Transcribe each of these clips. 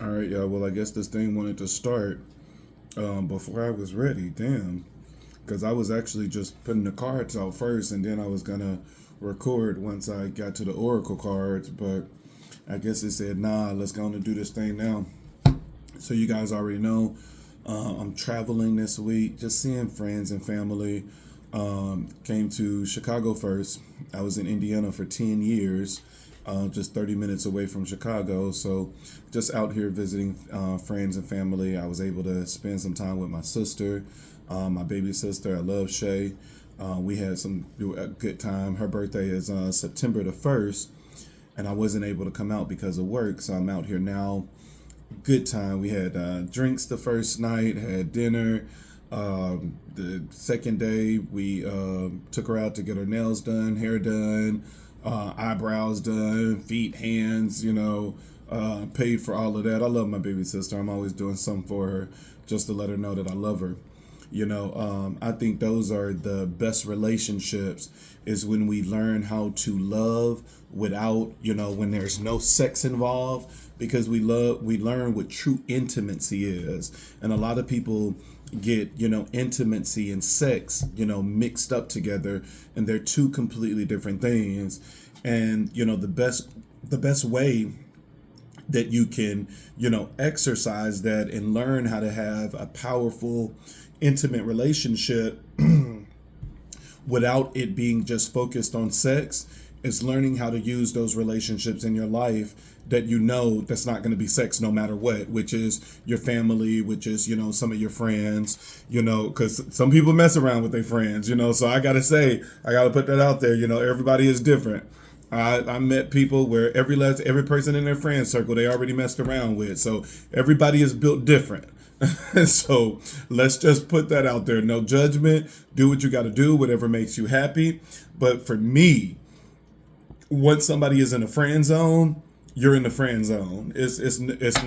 All right, y'all. Well, I guess this thing wanted to start before I was ready. Damn. Because I was actually just putting the cards out first, and then I was going to record once I got to the Oracle cards. But I guess it said, nah, let's go on and do this thing now. So you guys already know I'm traveling this week, just seeing friends and family. Came to Chicago first. I was in Indiana for 10 years, just 30 minutes away from Chicago. So just out here visiting friends and family. I was able to spend some time with my sister, my baby sister. I love Shay. We had a good time. Her birthday is September the 1st, and I wasn't able to come out because of work. So I'm out here now. Good time. We had drinks the first night, had dinner. The second day, we took her out to get her nails done, hair done, eyebrows done, feet, hands, paid for all of that. I love my baby sister. I'm always doing something for her just to let her know that I love her. I think those are the best relationships is when we learn how to love without, when there's no sex involved, because we learn what true intimacy is. And a lot of people get, intimacy and sex, mixed up together, and they're two completely different things. And, the best way that you can, exercise that and learn how to have a powerful, intimate relationship without it being just focused on sex is learning how to use those relationships in your life that that's not going to be sex no matter what, which is your family, which is, some of your friends, because some people mess around with their friends, so I got to put that out there, everybody is different. I met people where every person in their friend circle they already messed around with. So everybody is built different. So let's just put that out there. No judgment. Do what you got to do, whatever makes you happy. But for me, once somebody is in a friend zone, you're in the friend zone. It's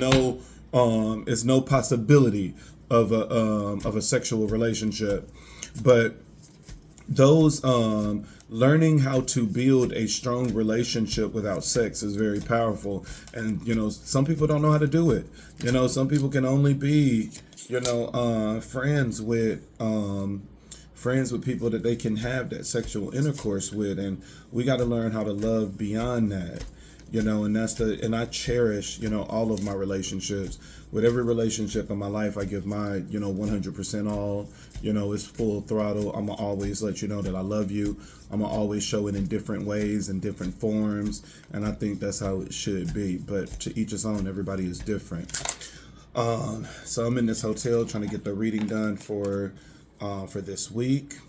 no possibility of a sexual relationship. But those learning how to build a strong relationship without sex is very powerful, and some people don't know how to do it. Some people can only be friends with people that they can have that sexual intercourse with, and we got to learn how to love beyond that. And I cherish all of my relationships. With every relationship in my life, I give my 100% all. It's full throttle. I'm gonna always let you know that I love you. I'm gonna always show it in different ways and different forms, and I think that's how it should be. But to each his own. Everybody is different. So I'm in this hotel trying to get the reading done for this week.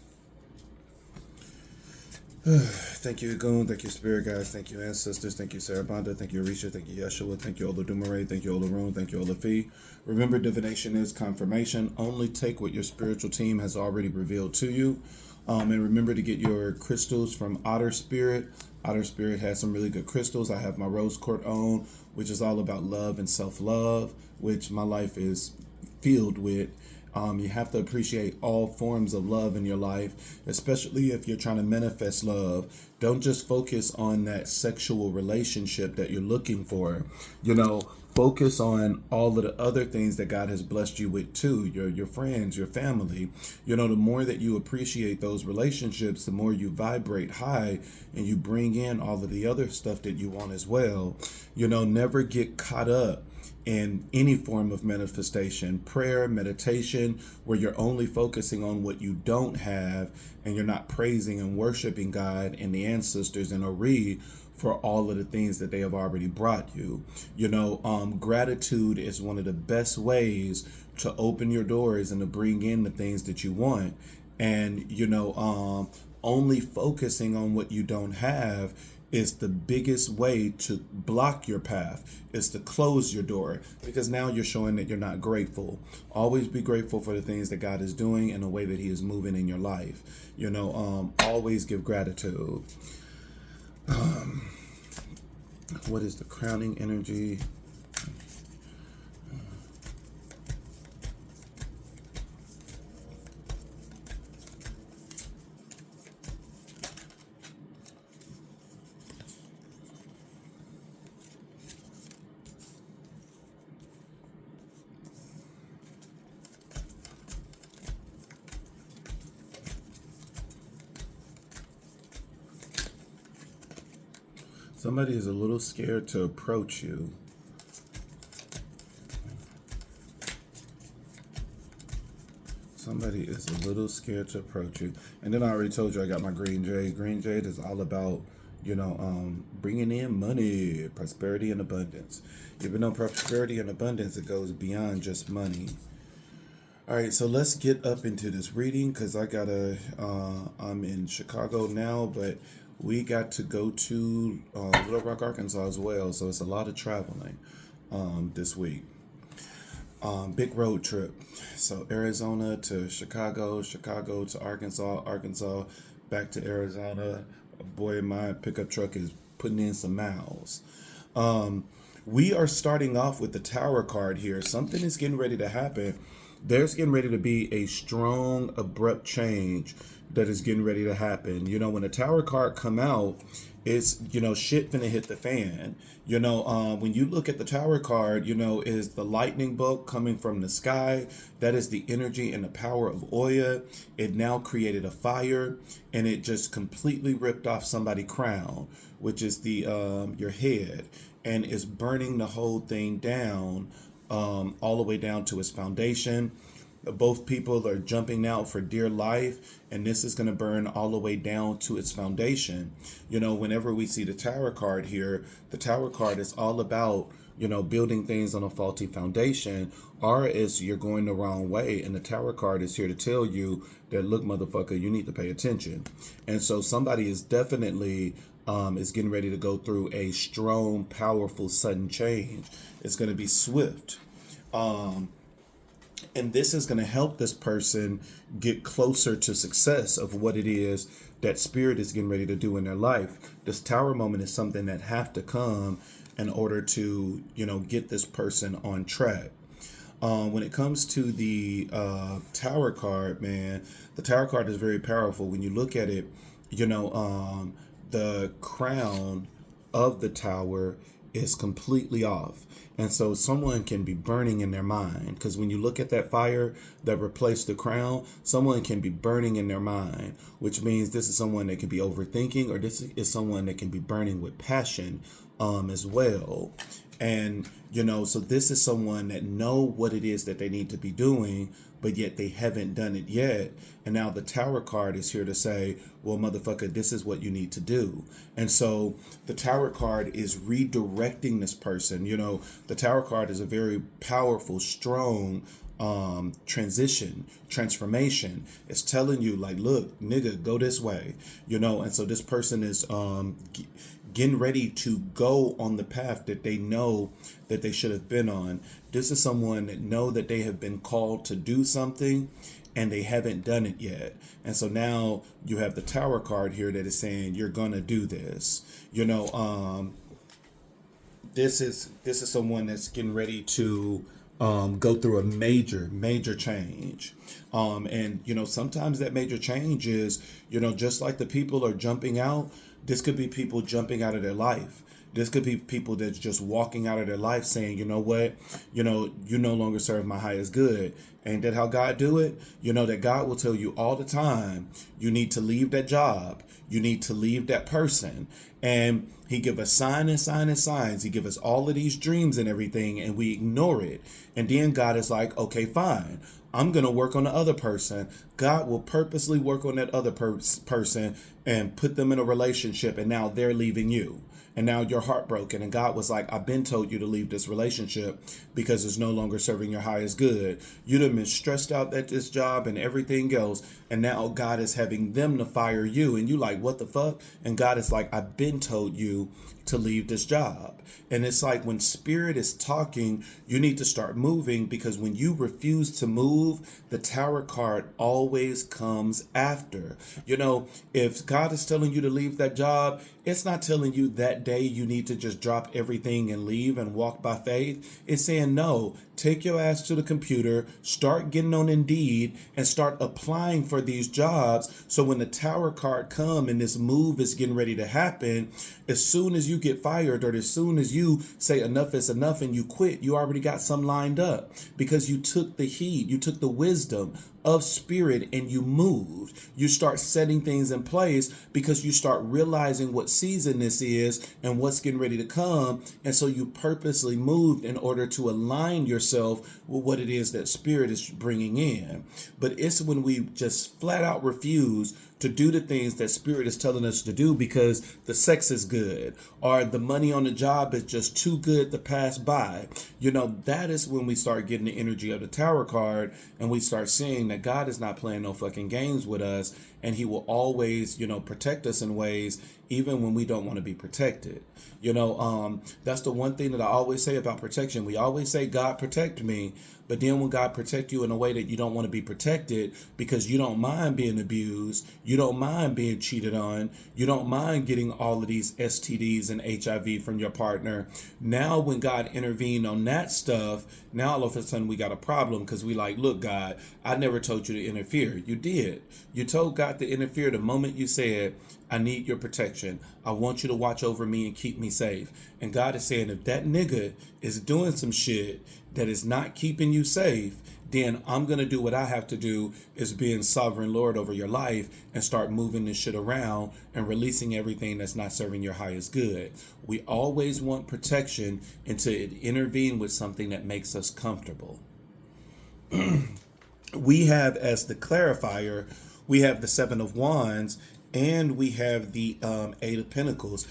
Thank you, Goon. Thank you, Spirit Guides. Thank you, Ancestors. Thank you, Sarabanda. Thank you, Arisha. Thank you, Yeshua. Thank you, Olodumare. Thank you, Olorun. Thank you, Olafi. Remember, divination is confirmation. Only take what your spiritual team has already revealed to you. And remember to get your crystals from Otter Spirit. Otter Spirit has some really good crystals. I have my rose quartz on, which is all about love and self-love, which my life is filled with. You have to appreciate all forms of love in your life, especially if you're trying to manifest love. Don't just focus on that sexual relationship that you're looking for. Focus on all of the other things that God has blessed you with too, your friends, your family. The more that you appreciate those relationships, the more you vibrate high and you bring in all of the other stuff that you want as well. Never get caught up in any form of manifestation, prayer, meditation, where you're only focusing on what you don't have and you're not praising and worshiping God and the ancestors and Ori for all of the things that they have already brought you. Gratitude is one of the best ways to open your doors and to bring in the things that you want. And, only focusing on what you don't have is the biggest way to block your path, is to close your door, because now you're showing that you're not grateful. Always be grateful for the things that God is doing and the way that he is moving in your life. Always give gratitude. What is the crowning energy? Somebody is a little scared to approach you. Somebody is a little scared to approach you. And then I already told you I got my green jade. Green jade is all about, bringing in money, prosperity, and abundance. Even though prosperity and abundance, it goes beyond just money. All right, so let's get up into this reading because I'm in Chicago now, but we got to go to Little Rock, Arkansas as well. So it's a lot of traveling this week. Big road trip. So Arizona to Chicago, Chicago to Arkansas, Arkansas back to Arizona. Boy, my pickup truck is putting in some miles. We are starting off with the Tower card here. Something is getting ready to happen. There's getting ready to be a strong, abrupt change that is getting ready to happen. When the Tower card come out, it's, shit finna hit the fan. When you look at the Tower card, is the lightning bolt coming from the sky. That is the energy and the power of Oya. It now created a fire, and it just completely ripped off somebody's crown, which is your head, and is burning the whole thing down, all the way down to its foundation. Both people are jumping out for dear life, and this is going to burn all the way down to its foundation. Whenever we see the Tower card here, the Tower card is all about, building things on a faulty foundation, or is you're going the wrong way. And the Tower card is here to tell you that, look, motherfucker, you need to pay attention. And so somebody is definitely is getting ready to go through a strong, powerful, sudden change. It's going to be swift. And this is going to help this person get closer to success of what it is that spirit is getting ready to do in their life. This Tower moment is something that have to come in order to, get this person on track. When it comes to the Tower card, man, the Tower card is very powerful. When you look at it, the crown of the Tower is completely off. And so someone can be burning in their mind, because when you look at that fire that replaced the crown, someone can be burning in their mind, which means this is someone that can be overthinking, or this is someone that can be burning with passion as well. And, so this is someone that know what it is that they need to be doing, but yet they haven't done it yet. And now the Tower card is here to say, well, motherfucker, this is what you need to do. And so the Tower card is redirecting this person. The Tower card is a very powerful, strong transformation. It's telling you, like, look, nigga, go this way, and so this person is getting ready to go on the path that they know that they should have been on. This is someone that know that they have been called to do something and they haven't done it yet. And so now you have the Tower card here that is saying you're gonna do this. This is someone that's getting ready to go through a major change. And sometimes that major change is, just like the people are jumping out, this could be people jumping out of their life. This could be people that's just walking out of their life saying, you know what, you no longer serve my highest good. Ain't that how God do it? That God will tell you all the time, you need to leave that job. You need to leave that person. And he give us sign and sign and signs. He give us all of these dreams and everything, and we ignore it. And then God is like, okay, fine. I'm going to work on the other person. God will purposely work on that other person and put them in a relationship, and now they're leaving you. And now you're heartbroken. And God was like, I've been told you to leave this relationship because it's no longer serving your highest good. You'd have been stressed out at this job and everything else. And now God is having them to fire you. And you like, what the fuck? And God is like, I've been told you to leave this job. And it's like when spirit is talking, you need to start moving, because when you refuse to move, the Tower card always comes after. If God is telling you to leave that job, it's not telling you that day you need to just drop everything and leave and walk by faith. It's saying, no, take your ass to the computer, start getting on Indeed, and start applying for these jobs. So when the Tower card come and this move is getting ready to happen, as soon as you get fired, or as soon as you say enough is enough and you quit, you already got some lined up, because you took the heed, you took the wisdom of spirit, and you moved. You start setting things in place because you start realizing what season this is and what's getting ready to come. And so you purposely moved in order to align yourself with what it is that spirit is bringing in. But it's when we just flat out refuse to do the things that spirit is telling us to do because the sex is good or the money on the job is just too good to pass by. That is when we start getting the energy of the Tower card, and we start seeing that God is not playing no fucking games with us, and he will always, protect us in ways even when we don't want to be protected. That's the one thing that I always say about protection. We always say, God protect me. But then when God protect you in a way that you don't want to be protected because you don't mind being abused, you don't mind being cheated on, you don't mind getting all of these STDs and HIV from your partner. Now when God intervened on that stuff, now all of a sudden we got a problem because we like, look, God, I never told you to interfere. You did. You told God to interfere the moment you said, I need your protection. I want you to watch over me and keep me safe. And God is saying, if that nigga is doing some shit that is not keeping you safe, then I'm going to do what I have to do, is being sovereign Lord over your life, and start moving this shit around and releasing everything that's not serving your highest good. We always want protection until it intervene with something that makes us comfortable. We have, as the clarifier, we have the Seven of Wands, and we have the Eight of Pentacles.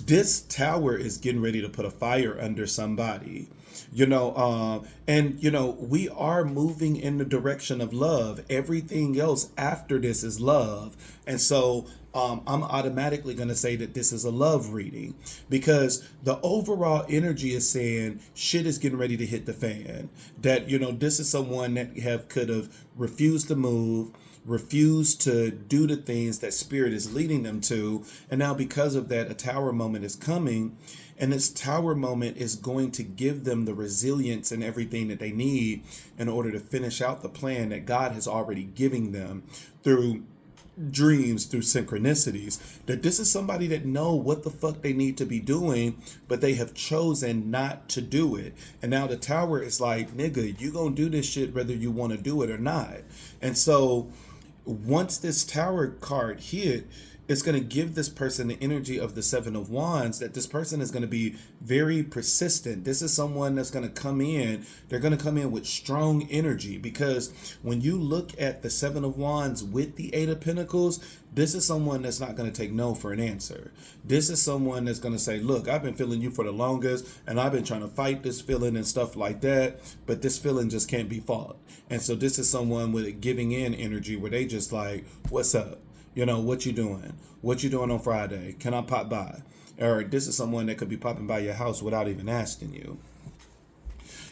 This Tower is getting ready to put a fire under somebody. We are moving in the direction of love. Everything else after this is love. And so I'm automatically going to say that this is a love reading, because the overall energy is saying shit is getting ready to hit the fan. That, this is someone that could have refused to move, refused to do the things that spirit is leading them to. And now because of that, a Tower moment is coming. And this Tower moment is going to give them the resilience and everything that they need in order to finish out the plan that God has already given them through dreams, through synchronicities. That this is somebody that know what the fuck they need to be doing, but they have chosen not to do it. And now the Tower is like, nigga, you gonna do this shit whether you want to do it or not. And so once this Tower card hit, it's going to give this person the energy of the Seven of Wands, that this person is going to be very persistent. This is someone that's going to come in. They're going to come in with strong energy, because when you look at the Seven of Wands with the Eight of Pentacles, this is someone that's not going to take no for an answer. This is someone that's going to say, look, I've been feeling you for the longest, and I've been trying to fight this feeling and stuff like that, but this feeling just can't be fought. And so this is someone with a giving in energy where they just like, what's up? What you doing? What you doing on Friday? Can I pop by? Or this is someone that could be popping by your house without even asking you.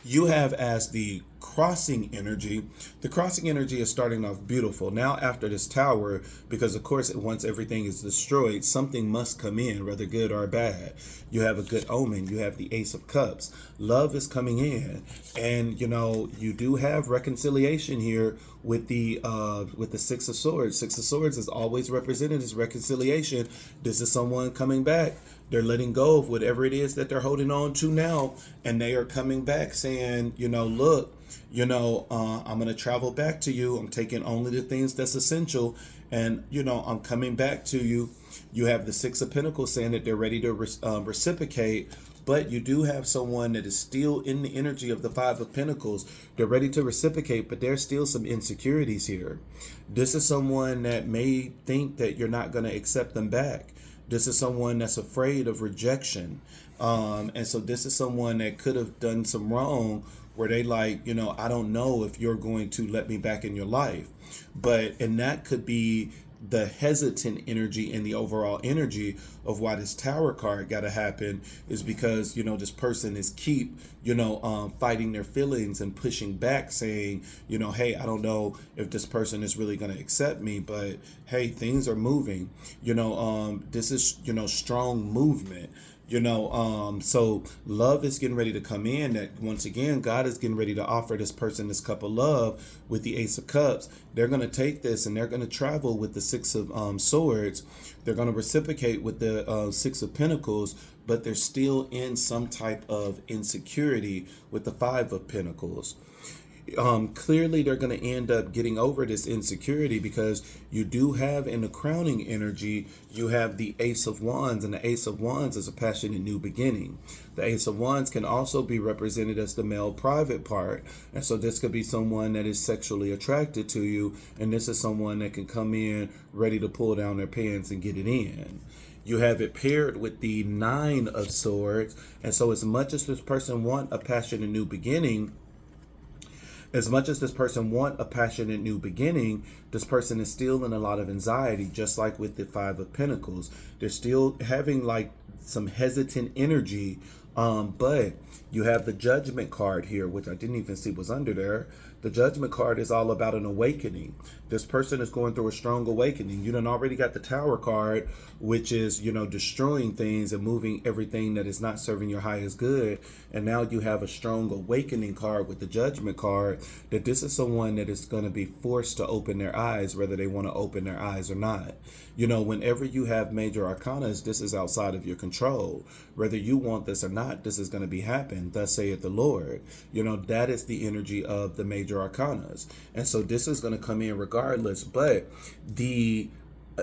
You have as the crossing energy. The crossing energy is starting off beautiful. Now after this Tower, because of course once everything is destroyed, something must come in, whether good or bad. You have a good omen. You have the Ace of Cups. Love is coming in. And you do have reconciliation here with the Six of Swords. Six of Swords is always represented as reconciliation. This is someone coming back. They're letting go of whatever it is that they're holding on to now, and they are coming back saying, look, I'm going to travel back to you. I'm taking only the things that's essential, and, I'm coming back to you. You have the Six of Pentacles saying that they're ready to reciprocate, but you do have someone that is still in the energy of the Five of Pentacles. They're ready to reciprocate, but there's still some insecurities here. This is someone that may think that you're not going to accept them back. This is someone that's afraid of rejection. And so this is someone that could have done some wrong where they like, I don't know if you're going to let me back in your life. And that could be the hesitant energy and the overall energy of why this Tower card got to happen, is because, this person is keep, fighting their feelings and pushing back, saying, hey, I don't know if this person is really going to accept me, but hey, things are moving. This is, strong movement. So love is getting ready to come in. That once again, God is getting ready to offer this person this cup of love with the Ace of Cups. They're going to take this and they're going to travel with the Six of Swords. They're going to reciprocate with the Six of Pentacles, but they're still in some type of insecurity with the Five of Pentacles. Clearly they're going to end up getting over this insecurity, because you do have in the crowning energy, you have the Ace of Wands, and the Ace of Wands is a passionate new beginning. The Ace of Wands can also be represented as the male private part, and so this could be someone that is sexually attracted to you, and this is someone that can come in ready to pull down their pants and get it in. You have it paired with the Nine of Swords, and so as much as this person want a passionate new beginning, this person is still in a lot of anxiety, just like with the Five of Pentacles. They're still having like some hesitant energy, but you have the Judgment card here, which I didn't even see was under there. The Judgment card is all about an awakening. This person is going through a strong awakening. You done already got the Tower card, which is, destroying things and moving everything that is not serving your highest good. And now you have a strong awakening card with the Judgment card, that this is someone that is going to be forced to open their eyes, whether they want to open their eyes or not. Whenever you have major arcanas, this is outside of your control. Whether you want this or not, this is going to be happening. Thus saith the Lord. That is the energy of the major arcanas. And so this is going to come in regardless. But the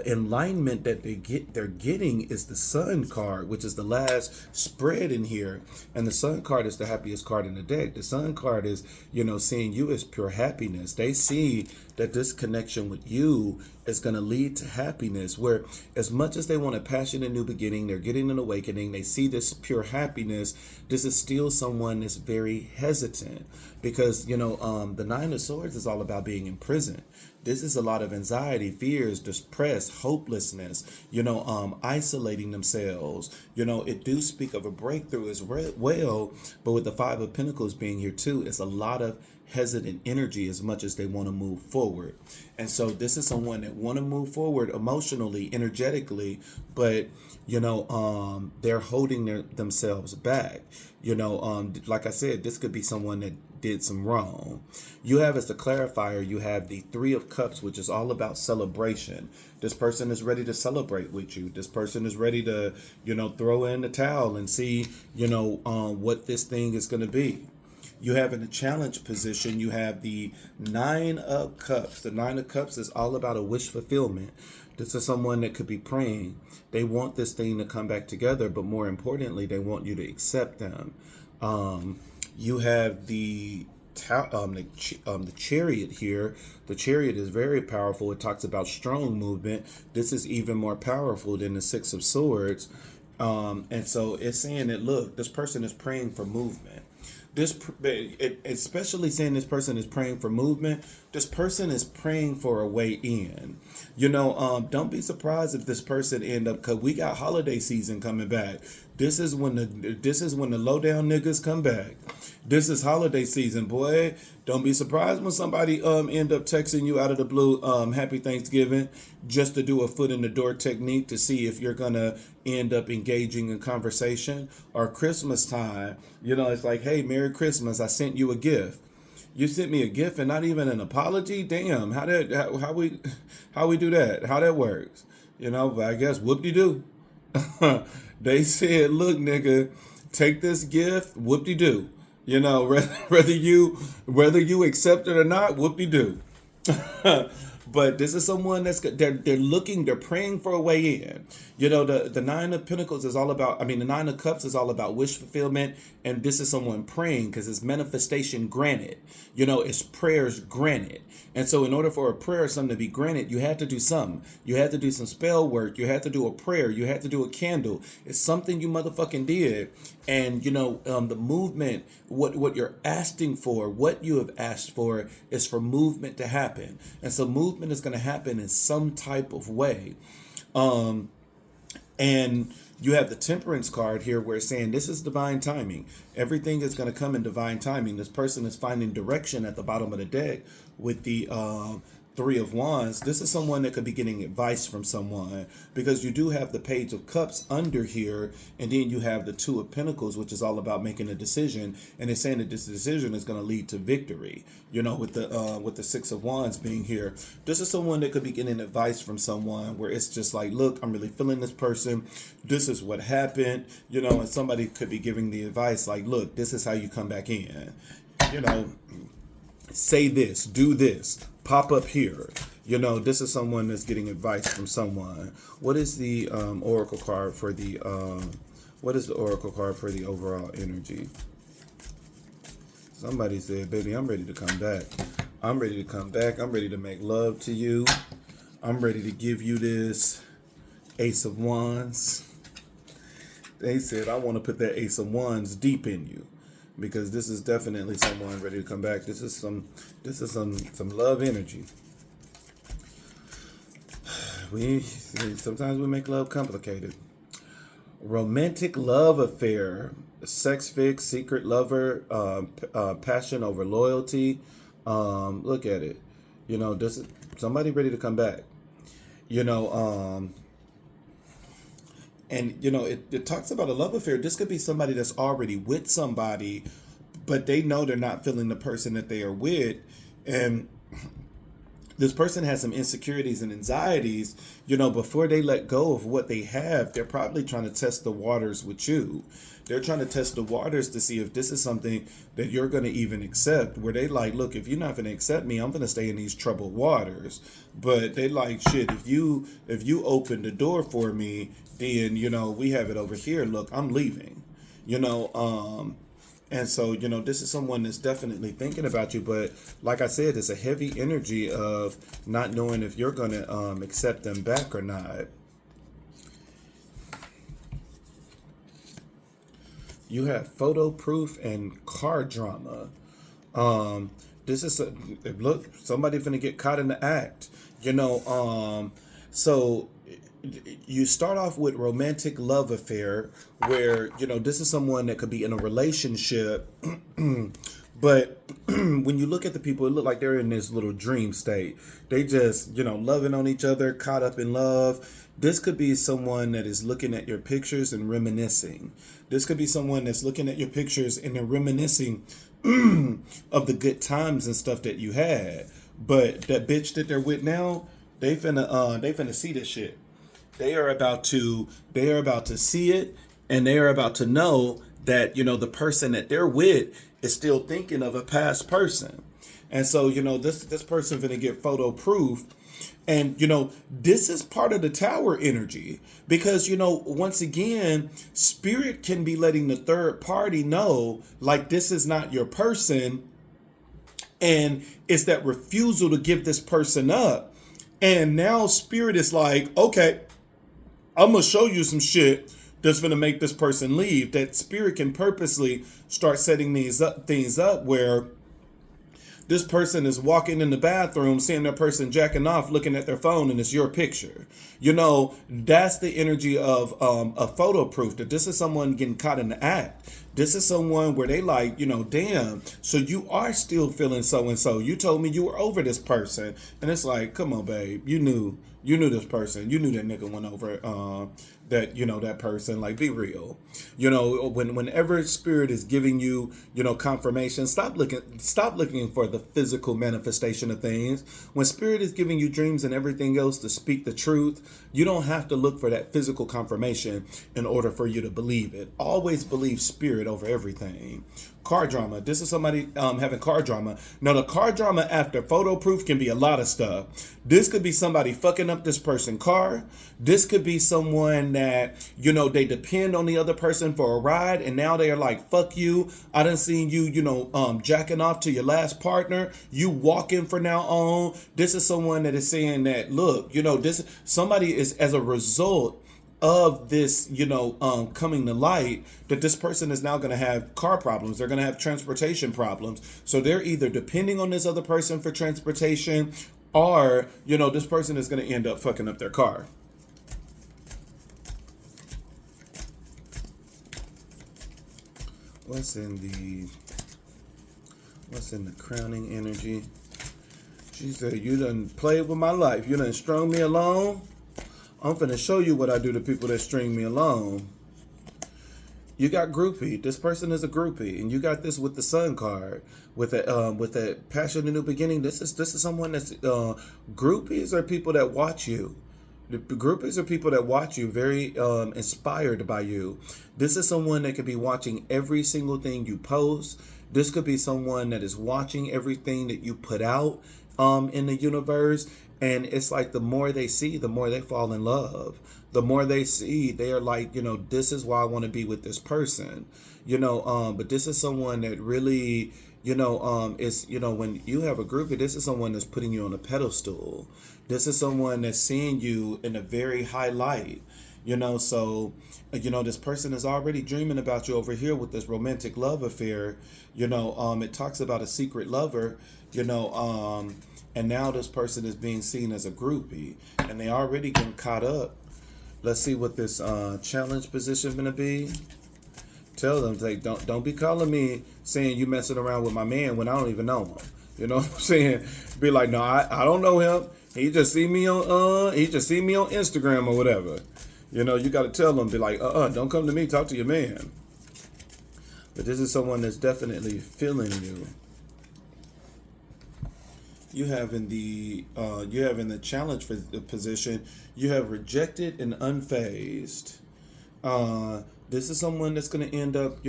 alignment that they're getting is the Sun card, which is the last spread in here. And the Sun card is the happiest card in the deck. The Sun card is, seeing you as pure happiness. They see that this connection with you is going to lead to happiness, where as much as they want a passionate new beginning, they're getting an awakening, they see this pure happiness, this is still someone that's very hesitant, because the Nine of Swords is all about being in prison. This is a lot of anxiety, fears, depressed, hopelessness, isolating themselves. It do speak of a breakthrough as well, but with the Five of Pentacles being here too, it's a lot of hesitant energy as much as they want to move forward. And so this is someone that want to move forward emotionally, energetically, but they're holding themselves back. Like I said, this could be someone that did some wrong. You have, as the clarifier, you have the Three of Cups, which is all about celebration. This person is ready to celebrate with you. This person is ready to, throw in the towel and see, what this thing is going to be. You have in the challenge position, you have the Nine of Cups. The Nine of Cups is all about a wish fulfillment. This is someone that could be praying. They want this thing to come back together, but more importantly, they want you to accept them. You have the Chariot here. The Chariot is very powerful. It talks about strong movement. This is even more powerful than the Six of Swords. And so it's saying that, look, this person is praying for movement. Especially saying this person is praying for movement, this person is praying for a way in. Don't be surprised if this person end up, because we got holiday season coming back. This is when the low down niggas come back. This is holiday season, boy. Don't be surprised when somebody end up texting you out of the blue, happy Thanksgiving, just to do a foot in the door technique to see if you're gonna end up engaging in conversation. Or Christmas time, it's like, hey, Merry Christmas, I sent you a gift. You sent me a gift and not even an apology? Damn, how we do that? How that works? But I guess whoop-de-doo. They said, look, nigga, take this gift, whoop-de-doo. Whether you accept it or not, whoop-de-doo. But this is someone they're praying for a way in. The Nine of Pentacles is all about, the Nine of Cups is all about wish fulfillment. And this is someone praying because it's manifestation granted. It's prayers granted. And so in order for a prayer or something to be granted, you had to do something. You had to do some spell work. You had to do a prayer. You had to do a candle. It's something you motherfucking did. And, the movement, what you're asking for, what you have asked for is for movement to happen. And so movement is going to happen in some type of way. And you have the Temperance card here where it's saying this is divine timing. Everything is going to come in divine timing. This person is finding direction at the bottom of the deck with the Three of Wands, this is someone that could be getting advice from someone, because you do have the Page of Cups under here, and then you have the Two of Pentacles, which is all about making a decision, and it's saying that this decision is going to lead to victory. You know, with the Six of Wands being here, this is someone that could be getting advice from someone where it's just like, look, I'm really feeling this person. This is what happened, you know, and somebody could be giving the advice like, look, this is how you come back in. You know, say this, do this, pop up here. You know, this is someone that's getting advice from someone. What is the oracle card for the what is the oracle card for the overall energy? Somebody said, baby, I'm ready to come back. I'm ready to come back. I'm ready to make love to you. I'm ready to give you this Ace of Wands. They said, I want to put that Ace of Wands deep in you, because this is definitely someone ready to come back. This is some love energy. Sometimes we make love complicated. Romantic love affair, sex fix, secret lover, passion over loyalty. Look at it. You know, this is somebody ready to come back. You know, and, you know, it talks about a love affair. This could be somebody that's already with somebody, but they know they're not feeling the person that they are with. And this person has some insecurities and anxieties. You know, before they let go of what they have, they're probably trying to test the waters with you. They're trying to test the waters to see if this is something that you're going to even accept, where they like, look, if you're not going to accept me, I'm going to stay in these troubled waters. But they like, shit, if you open the door for me, then, you know, we have it over here. Look, I'm leaving, you know, and so, you know, this is someone that's definitely thinking about you. But like I said, it's a heavy energy of not knowing if you're going to accept them back or not. You have photo proof and car drama. This is look, somebody finna get caught in the act. You know, so you start off with romantic love affair, where, you know, this is someone that could be in a relationship, but when you look at the people, it look like they're in this little dream state. They just, you know, loving on each other, caught up in love. This could be someone that is looking at your pictures and reminiscing. This could be someone that's looking at your pictures and they're reminiscing of the good times and stuff that you had. But that bitch that they're with now, they finna see this shit. They are about to see it, and they are about to know that, you know, the person that they're with is still thinking of a past person. And so, you know, this person finna get photo proof. And, you know, this is part of the Tower energy, because, you know, once again, spirit can be letting the third party know, like, this is not your person. And it's that refusal to give this person up. And now spirit is like, okay, I'm going to show you some shit that's going to make this person leave. That spirit can purposely start setting things up where this person is walking in the bathroom, seeing their person jacking off, looking at their phone, and it's your picture. You know, that's the energy of a photo proof, that this is someone getting caught in the act. This is someone where they like, you know, damn, so you are still feeling so-and-so. You told me you were over this person. And it's like, come on, babe, you knew this person. You knew that nigga went over that, you know, that person. Like, be real. You know, whenever spirit is giving you, you know, confirmation, stop looking for the physical manifestation of things. When spirit is giving you dreams and everything else to speak the truth, you don't have to look for that physical confirmation in order for you to believe it. Always believe spirit over everything. Car drama. This is somebody having car drama. Now, the car drama after photo proof can be a lot of stuff. This could be somebody fucking up this person's car. This could be someone that, you know, they depend on the other person for a ride, and now they are like, fuck you. I done seen you, you know, jacking off to your last partner. You walking for now on. This is someone that is saying that, look, you know, this somebody is, as a result of this, you know, coming to light, that this person is now going to have car problems. They're going to have transportation problems. So they're either depending on this other person for transportation, or, you know, this person is going to end up fucking up their car. What's in the crowning energy? She said, you done played with my life. You done strung me along. I'm finna show you what I do to people that string me along. You got groupie. This person is a groupie, and you got this with the Sun card, with that passion and new beginning. This is someone that's groupies are people that watch you. The groupies are people that watch you, very inspired by you. This is someone that could be watching every single thing you post. This could be someone that is watching everything that you put out in the universe. And it's like the more they see, the more they fall in love. The more they see, they are like, this is why I want to be with this person. But this is someone that really, is, when you have a group, this is someone that's putting you on a pedestal. This is someone that's seeing you in a very high light. So, this person is already dreaming about you over here with this romantic love affair. It talks about a secret lover, and now this person is being seen as a groupie, and they already getting caught up. Let's see what this challenge position gonna be. Tell them, like, don't be calling me saying you messing around with my man when I don't even know him. You know what I'm saying? Be like, no, I don't know him. He just see me on Instagram or whatever. You got to tell them, be like, don't come to me, talk to your man. But this is someone that's definitely feeling you. You have in the challenge for the position, you have rejected and unfazed. This is someone that's going to end up,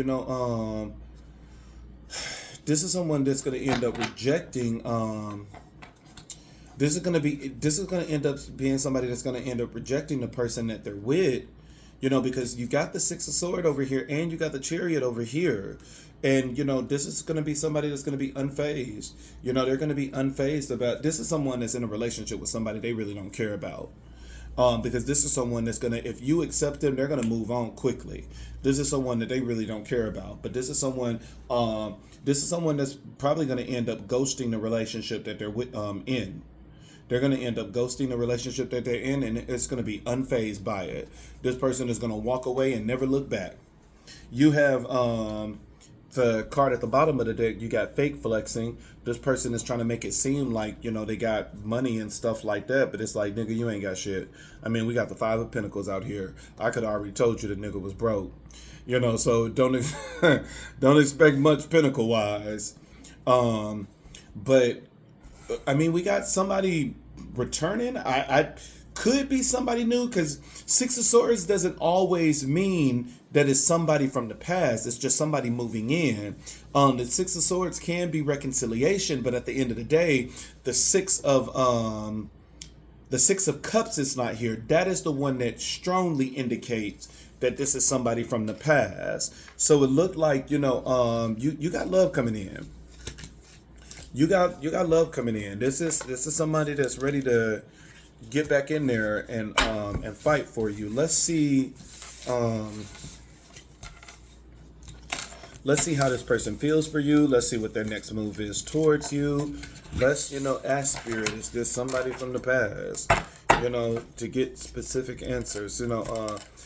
this is someone that's going to end up rejecting. This is going to end up being somebody that's going to end up rejecting the person that they're with, because you got the Six of Swords over here and you got the Chariot over here. And, this is going to be somebody that's going to be unfazed. They're going to be unfazed about, this is someone that's in a relationship with somebody they really don't care about. Because this is someone that's going to, if you accept them, they're going to move on quickly. This is someone that they really don't care about. But this is someone that's probably going to end up ghosting the relationship that they're in. They're going to end up ghosting the relationship that they're in, and it's going to be unfazed by it. This person is going to walk away and never look back. You have the card at the bottom of the deck. You got fake flexing. This person is trying to make it seem like, they got money and stuff like that, but it's like, nigga, you ain't got shit. I mean, we got the Five of Pentacles out here. I could have already told you the nigga was broke. So don't don't expect much Pentacle wise. But I mean, we got somebody returning. I could be somebody new, because Six of Swords doesn't always mean that it's somebody from the past. It's just somebody moving in. The Six of Swords can be reconciliation, but at the end of the day, the Six of Cups is not here. That is the one that strongly indicates that this is somebody from the past. So it looked like, you got love coming in. You got love coming in. This is somebody that's ready to get back in there and fight for you. Let's see how this person feels for you. Let's see what their next move is towards you. Let's ask Spirit, is this somebody from the past? To get specific answers.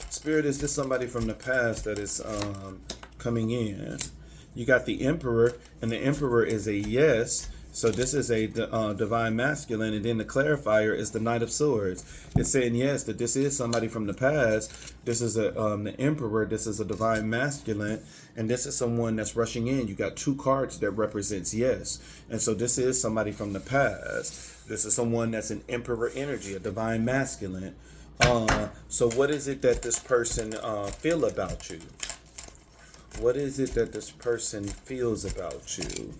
Spirit, is this somebody from the past that is coming in? You got the Emperor, and the Emperor is a yes. So this is a divine masculine, and then the clarifier is the Knight of Swords. It's saying yes, that this is somebody from the past. This is the Emperor. This is a divine masculine, and this is someone that's rushing in. You got two cards that represents yes, and so this is somebody from the past. This is someone that's an Emperor energy, a divine masculine. So what is it that this person feel about you? What is it that this person feels about you?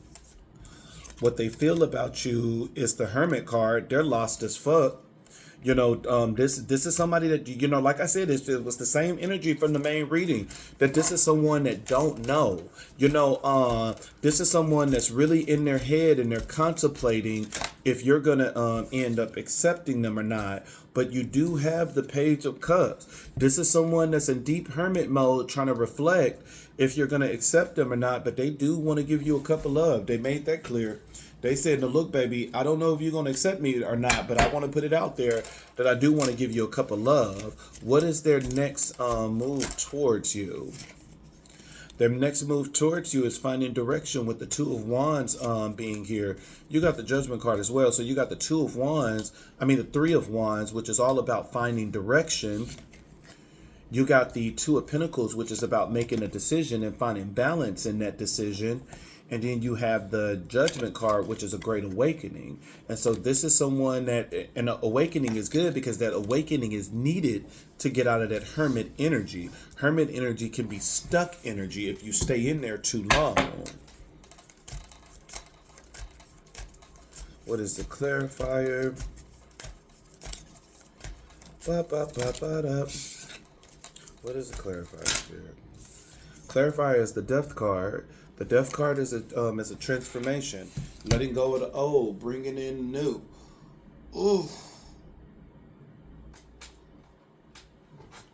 What they feel about you is the Hermit card. They're lost as fuck. This is somebody that, like I said, it was the same energy from the main reading, that this is someone that don't know. This is someone that's really in their head, and they're contemplating if you're going to end up accepting them or not. But you do have the Page of Cups. This is someone that's in deep hermit mode, trying to reflect if you're going to accept them or not. But they do want to give you a cup of love. They made that clear. They said, no, look, baby, I don't know if you're going to accept me or not, but I want to put it out there that I do want to give you a cup of love. What is their next move towards you? Their next move towards you is finding direction with the Two of Wands being here. You got the Judgment card as well. So you got the the Three of Wands, which is all about finding direction. You got the Two of Pentacles, which is about making a decision and finding balance in that decision. And then you have the Judgment card, which is a great awakening. And so this is someone that, an awakening is good because that awakening is needed to get out of that hermit energy. Hermit energy can be stuck energy if you stay in there too long. What is the clarifier? What is the clarifier, Spirit? Clarifier is the Death card. The Death card is a transformation, letting go of the old, bringing in new. Ooh,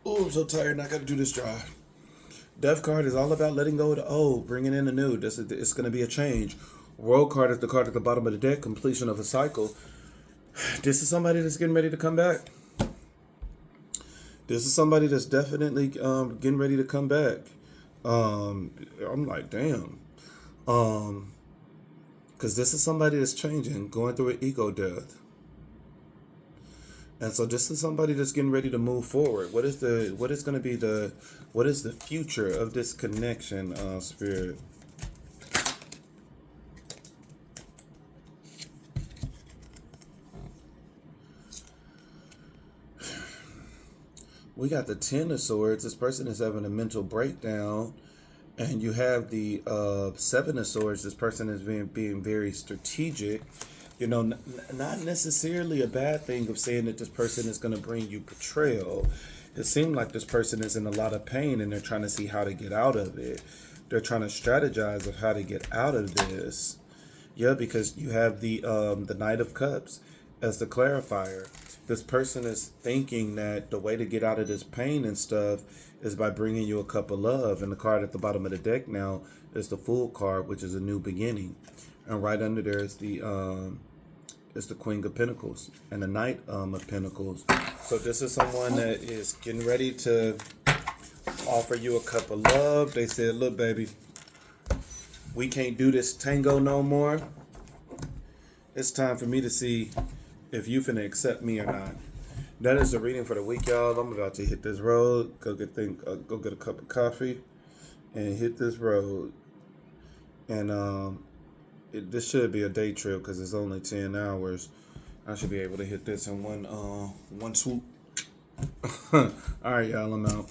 I'm so tired. And I got to do this job. Death card is all about letting go of the old, bringing in the new. It's going to be a change. World card is the card at the bottom of the deck, completion of a cycle. This is somebody that's getting ready to come back. This is somebody that's definitely getting ready to come back. I'm like, damn. Because this is somebody that's changing, going through an ego death. And so this is somebody that's getting ready to move forward. What is the future of this connection, Spirit? We got the Ten of Swords. This person is having a mental breakdown. And you have the Seven of Swords. This person is being very strategic. You know, not necessarily a bad thing of saying that this person is going to bring you betrayal. It seems like this person is in a lot of pain and they're trying to see how to get out of it. They're trying to strategize of how to get out of this. Yeah, because you have the Knight of Cups as the clarifier. This person is thinking that the way to get out of this pain and stuff is by bringing you a cup of love. And the card at the bottom of the deck now is the Fool card, which is a new beginning. And right under there is the Queen of Pentacles and the Knight of Pentacles. So this is someone that is getting ready to offer you a cup of love. They said, look, baby, we can't do this tango no more. It's time for me to see if you finna accept me or not. That is the reading for the week, y'all. I'm about to hit this road, go get a cup of coffee, and hit this road. And this should be a day trip because it's only 10 hours. I should be able to hit this in one swoop. All right, y'all, I'm out.